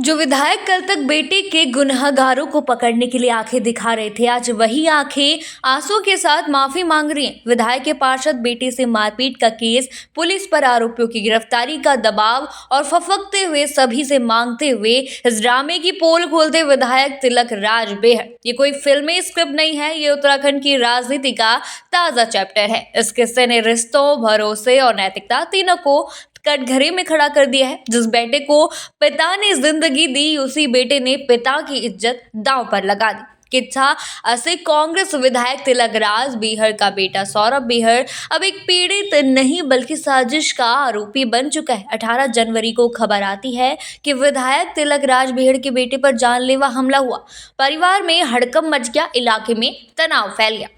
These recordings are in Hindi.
जो विधायक कल तक बेटे के गुनहगारों को पकड़ने के लिए आंखें दिखा रहे थे, आज वही आंखें आंसू के साथ माफी मांग रही हैं। विधायक के पार्षद बेटे से मारपीट का केस, पुलिस पर आरोपियों की गिरफ्तारी का दबाव और फफकते हुए सभी से मांगते हुए इस ड्रामे की पोल खोलते विधायक तिलक राज बेहड़। ये कोई फिल्मी स्क्रिप्ट नहीं है, ये उत्तराखंड की राजनीति का ताजा चैप्टर है। इस किस्से ने रिश्तों, भरोसे और नैतिकता तीनों को कटघरे में खड़ा कर दिया है। जिस बेटे को पिता ने जिंदगी दी, उसी बेटे ने पिता की इज्जत दांव पर लगा दी। किच्छा असे कांग्रेस विधायक तिलक राज बेहड़ का बेटा सौरभ बेहड़ अब एक पीड़ित नहीं बल्कि साजिश का आरोपी बन चुका है। 18 जनवरी को खबर आती है कि विधायक तिलक राज बेहड़ के बेटे पर जानलेवा हमला हुआ। परिवार में हड़कंप मच गया, इलाके में तनाव फैल गया।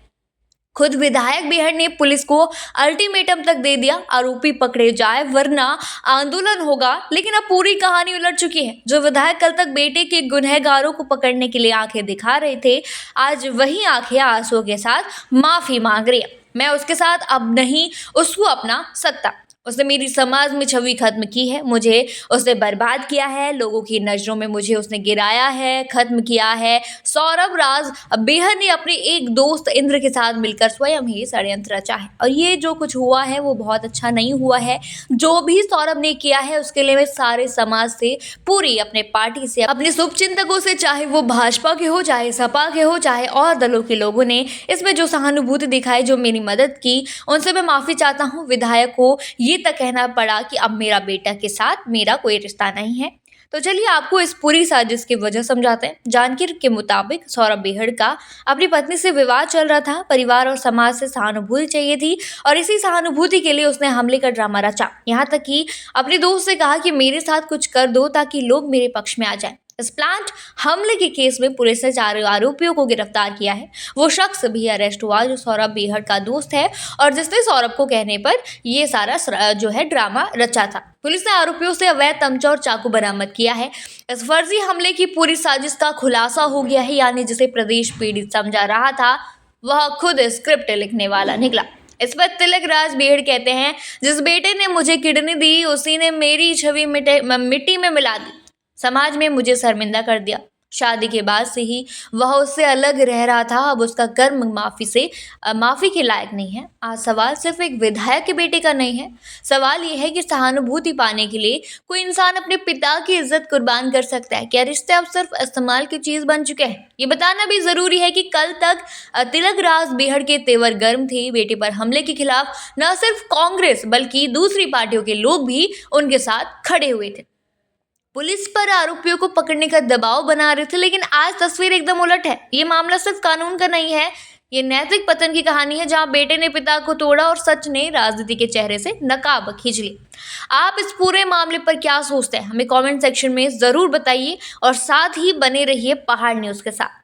खुद विधायक बेहड़ ने पुलिस को अल्टीमेटम तक दे दिया, आरोपी पकड़े जाए वरना आंदोलन होगा। लेकिन अब पूरी कहानी उलट चुकी है। जो विधायक कल तक बेटे के गुनहगारों को पकड़ने के लिए आंखें दिखा रहे थे, आज वही आंखें आंसुओं के साथ माफी मांग रही है। मैं उसके साथ अब नहीं, उसको अपना सकता। उसने मेरी समाज में छवि खत्म की है, मुझे उसने बर्बाद किया है, लोगों की नजरों में मुझे उसने गिराया है, खत्म किया है। सौरभ राज बेहड़ ने अपने एक दोस्त इंद्र के साथ मिलकर स्वयं ही षड्यंत्र रचा है और ये जो कुछ हुआ है वो बहुत अच्छा नहीं हुआ है। जो भी सौरभ ने किया है उसके लिए मैं सारे समाज से, पूरी अपने पार्टी से, अपने शुभचिंतकों से, चाहे वो भाजपा के हो, चाहे सपा के हो, चाहे और दलों के लोगों ने इसमें जो सहानुभूति दिखाई, जो मेरी मदद की, उनसे मैं माफी चाहता हूँ। विधायक को ये तक कहना पड़ा कि अब मेरा बेटा के साथ मेरा कोई रिश्ता नहीं है। तो चलिए आपको इस पूरी साजिश की वजह समझाते हैं। जानकारी के मुताबिक सौरभ बेहड़ का अपनी पत्नी से विवाद चल रहा था। परिवार और समाज से सहानुभूति चाहिए थी और इसी सहानुभूति के लिए उसने हमले का ड्रामा रचा। यहाँ तक कि अपने दोस्त से कहा कि मेरे साथ कुछ कर दो ताकि लोग मेरे पक्ष में आ जाएं। इस प्लांट हमले के केस में पुलिस ने 4 आरोपियों को गिरफ्तार किया है। वो शख्स भी अरेस्ट हुआ जो सौरभ बेहड़ का दोस्त है और जिसने सौरभ को कहने पर ये सारा जो है ड्रामा रचा था। पुलिस ने आरोपियों से अवैध तमचा और चाकू बरामद किया है। इस फर्जी हमले की पूरी साजिश का खुलासा हो गया है, यानी जिसे प्रदेश पीड़ित समझा रहा था वह खुद स्क्रिप्ट लिखने वाला निकला। इस पर तिलक राज बेहड़ कहते हैं, जिस बेटे ने मुझे किडनी दी उसी ने मेरी छवि मिट्टी में मिला दी, समाज में मुझे शर्मिंदा कर दिया। शादी के बाद से ही वह उससे अलग रह रहा था, अब उसका कर्म माफी के लायक नहीं है। आज सवाल सिर्फ एक विधायक के बेटे का नहीं है, सवाल यह है कि सहानुभूति पाने के लिए कोई इंसान अपने पिता की इज्जत कुर्बान कर सकता है? क्या रिश्ते अब सिर्फ इस्तेमाल की चीज बन चुके हैं? ये बताना भी जरूरी है कि कल तक तिलक राज बेहड़ के तेवर गर्म थे। बेटे पर हमले के खिलाफ न सिर्फ कांग्रेस बल्कि दूसरी पार्टियों के लोग भी उनके साथ खड़े हुए थे। पुलिस पर आरोपियों को पकड़ने का दबाव बना रहे थे, लेकिन आज तस्वीर एकदम उलट है। ये मामला सिर्फ कानून का नहीं है, ये नैतिक पतन की कहानी है, जहां बेटे ने पिता को तोड़ा और सच ने राजनीति के चेहरे से नकाब खींच ली। आप इस पूरे मामले पर क्या सोचते हैं? हमें कमेंट सेक्शन में जरूर बताइए और साथ ही बने रहिए पहाड़ न्यूज के साथ।